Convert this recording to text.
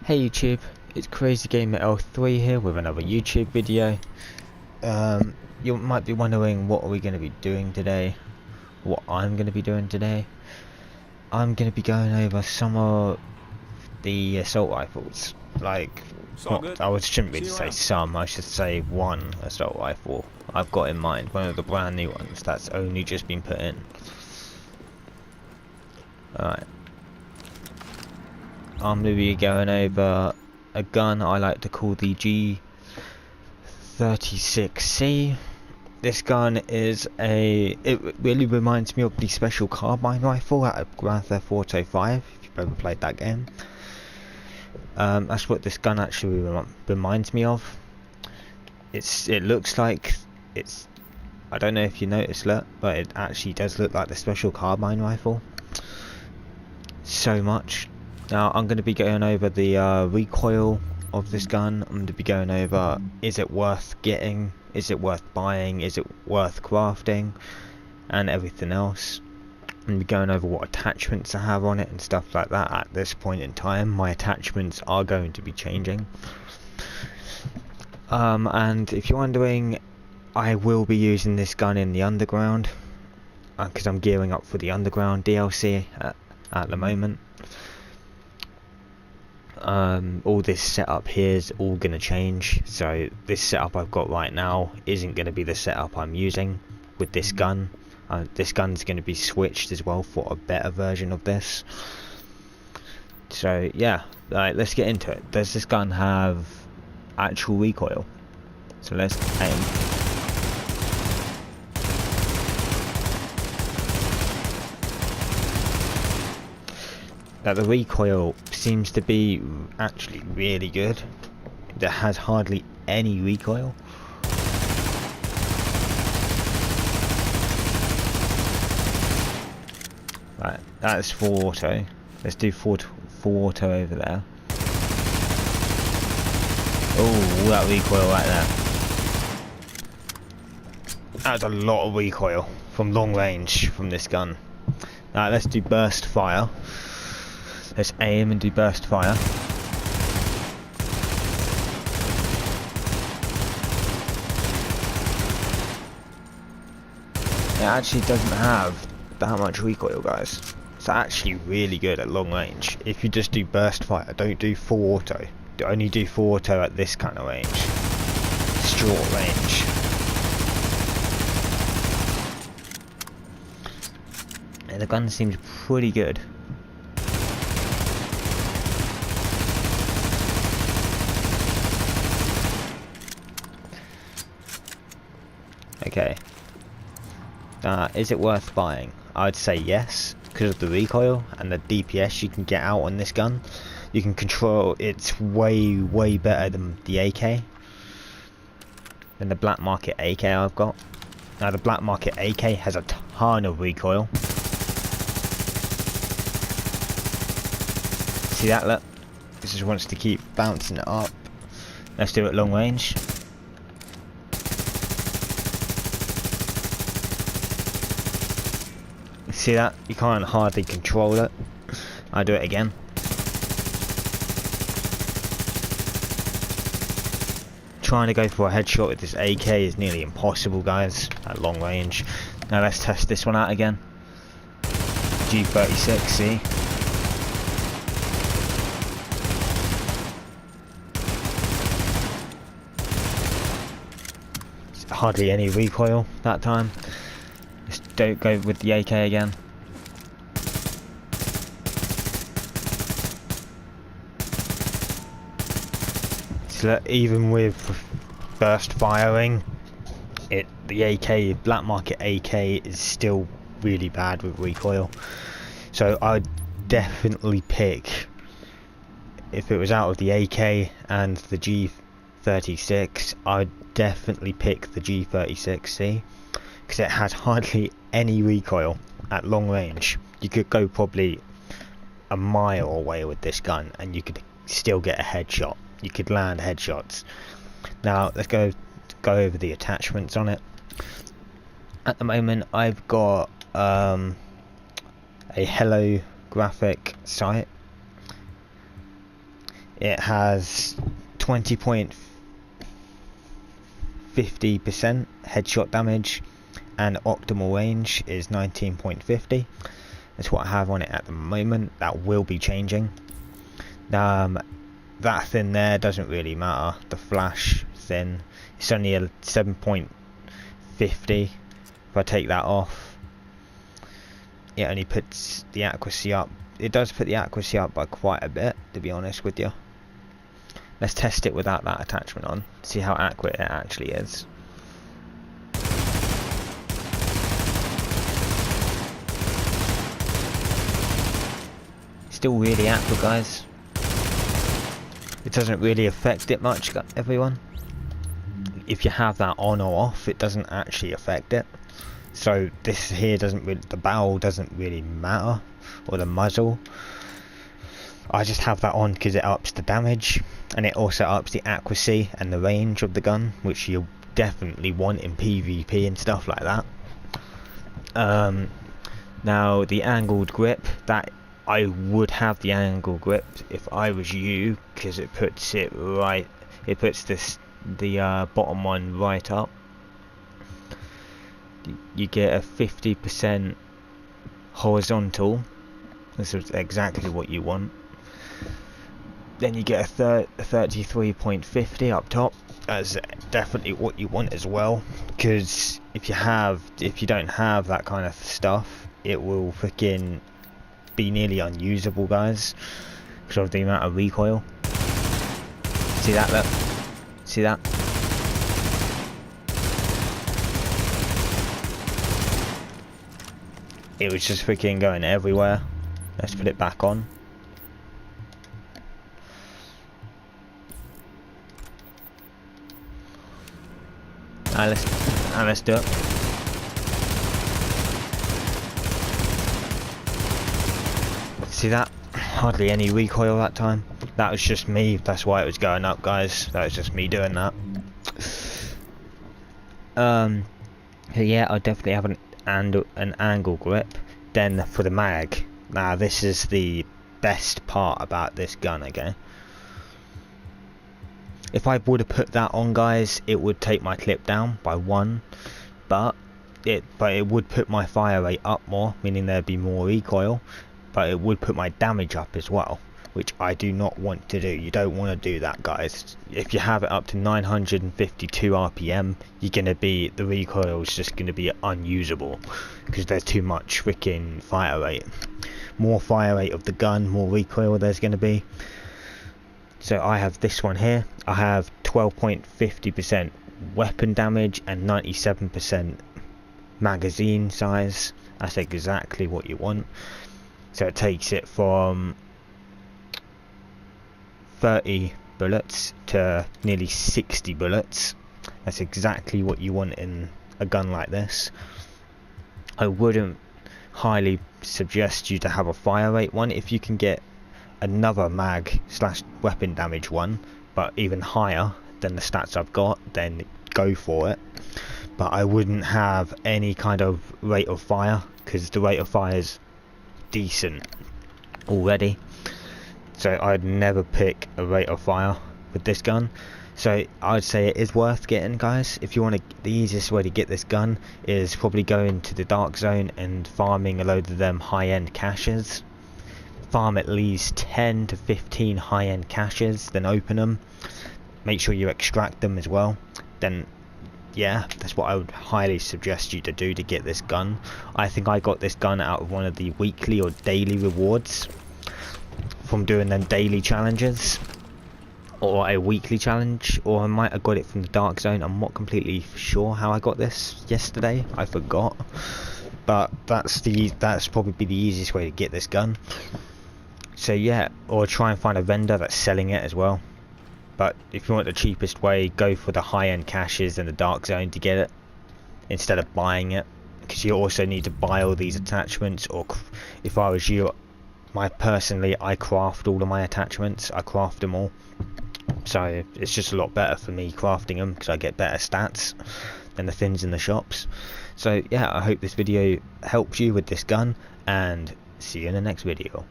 Hey YouTube, it's Crazy Gamer L3 here with another YouTube video. You might be wondering what are we going to be doing today, what I'm going to be doing today. I'm going to be going over some of the assault rifles, like, shouldn't really say some, I should say one assault rifle I've got in mind, one of the brand new ones that's only just been put in. Alright. I'm going to be going over a gun I like to call the G36C. This gun is it really reminds me of the Special Carbine rifle out of Grand Theft Auto 5, if you've ever played that game. That's what this gun actually reminds me of. It looks like I don't know if you noticed that, but it actually does look like the Special Carbine rifle. So much. Now I'm going to be going over the recoil of this gun. I'm going to be going over, is it worth getting, is it worth buying, is it worth crafting, and everything else. I'm going to be going over what attachments I have on it and stuff like that at this point in time. My attachments are going to be changing. And if you're wondering, I will be using this gun in the underground, because I'm gearing up for the underground DLC at the moment. All this setup here is all going to change, so this setup I've got right now isn't going to be the setup I'm using with this gun. This gun's going to be switched as well for a better version of this. So yeah, let's get into it. Does this gun have actual recoil? So let's aim. Now the recoil seems to be actually really good. It has hardly any recoil. Right, that's full auto. Let's do full auto over there. Oh, that recoil right there. That's a lot of recoil from long range from this gun. Alright, let's do burst fire. Let's aim and do burst fire. It actually doesn't have that much recoil, guys. It's actually really good at long range. If you just do burst fire, don't do full auto. Only do full auto at this kind of range. Short range. And the gun seems pretty good. Okay. Is it worth buying? I'd say yes, because of the recoil and the DPS you can get out on this gun. You can control, it's way better than the AK, than the black market AK I've got. Now the black market AK has a ton of recoil. See that, look? This just wants to keep bouncing it up. Let's do it long range. See that? You can't hardly control it. I'll do it again. Trying to go for a headshot with this AK is nearly impossible, guys, at long range. Now let's test this one out again. G36, see? Hardly any recoil that time. Just don't go with the AK again. So even with burst firing, the AK, black market AK, is still really bad with recoil. So I'd definitely pick, if it was out of the AK and the G36, I'd definitely pick the G36C, because it has hardly any recoil at long range. You could go probably a mile away with this gun and you could still get a headshot. You could land headshots. Now let's go over the attachments on it. At the moment I've got a holographic sight. It has 20.50% headshot damage, and optimal range is 19.50. That's what I have on it at the moment. That will be changing. That thing there doesn't really matter. The flash thin, it's only a 7.50. If I take that off, it only puts the accuracy up. It does put the accuracy up by quite a bit, to be honest with you. Let's test it without that attachment on, see how accurate it actually is. Still really accurate, guys. It doesn't really affect it much, everyone. If you have that on or off, it doesn't actually affect it. So this here doesn't really, the barrel doesn't really matter, or the muzzle. I just have that on because it ups the damage, and it also ups the accuracy and the range of the gun, which you definitely want in PvP and stuff like that. Now the angled grip, that I would have the angle grip if I was you, because it puts it right, it puts the bottom one right up. You get a 50% horizontal. This is exactly what you want. Then you get a 33.50 up top. That's definitely what you want as well, because if you don't have that kind of stuff, it will freaking be nearly unusable, guys, because of the amount of recoil. See that? Look, see that? It was just freaking going everywhere. Let's put it back on. Let's do it. See that? Hardly any recoil that time. That was just me. That's why it was going up, guys. That was just me doing that. Yeah, I definitely have an angle grip. Then for the mag, now this is the best part about this gun, okay? If I would have put that on, guys, it would take my clip down by 1, but it would put my fire rate up more, meaning there'd be more recoil, but it would put my damage up as well, which I do not want to do. You don't want to do that, guys. If you have it up to 952 RPM, the recoil is just going to be unusable, because there's too much freaking fire rate. More fire rate of the gun, more recoil there's going to be. So I have this one here. I have 12.50% weapon damage and 97% magazine size. That's exactly what you want. So it takes it from 30 bullets to nearly 60 bullets. That's exactly what you want in a gun like this. I wouldn't highly suggest you to have a fire rate one. If you can get another mag / weapon damage one, but even higher than the stats I've got, then go for it. But I wouldn't have any kind of rate of fire, because the rate of fire is decent already. So I'd never pick a rate of fire with this gun. So I'd say it is worth getting, guys. If you want to, the easiest way to get this gun is probably going to the dark zone and farming a load of them high-end caches. Farm at least 10 to 15 high-end caches, then open them. Make sure you extract them as well. Then yeah, that's what I would highly suggest you to do to get this gun. I think I got this gun out of one of the weekly or daily rewards from doing them daily challenges, or a weekly challenge, or I might have got it from the dark zone. I'm not completely sure how I got this yesterday, I forgot, but that's probably the easiest way to get this gun. So yeah, or try and find a vendor that's selling it as well. But if you want the cheapest way, go for the high-end caches in the dark zone to get it, instead of buying it, because you also need to buy all these attachments. Or if I was you, personally, I craft all of my attachments. I craft them all, so it's just a lot better for me crafting them, because I get better stats than the things in the shops. So yeah, I hope this video helps you with this gun, and see you in the next video.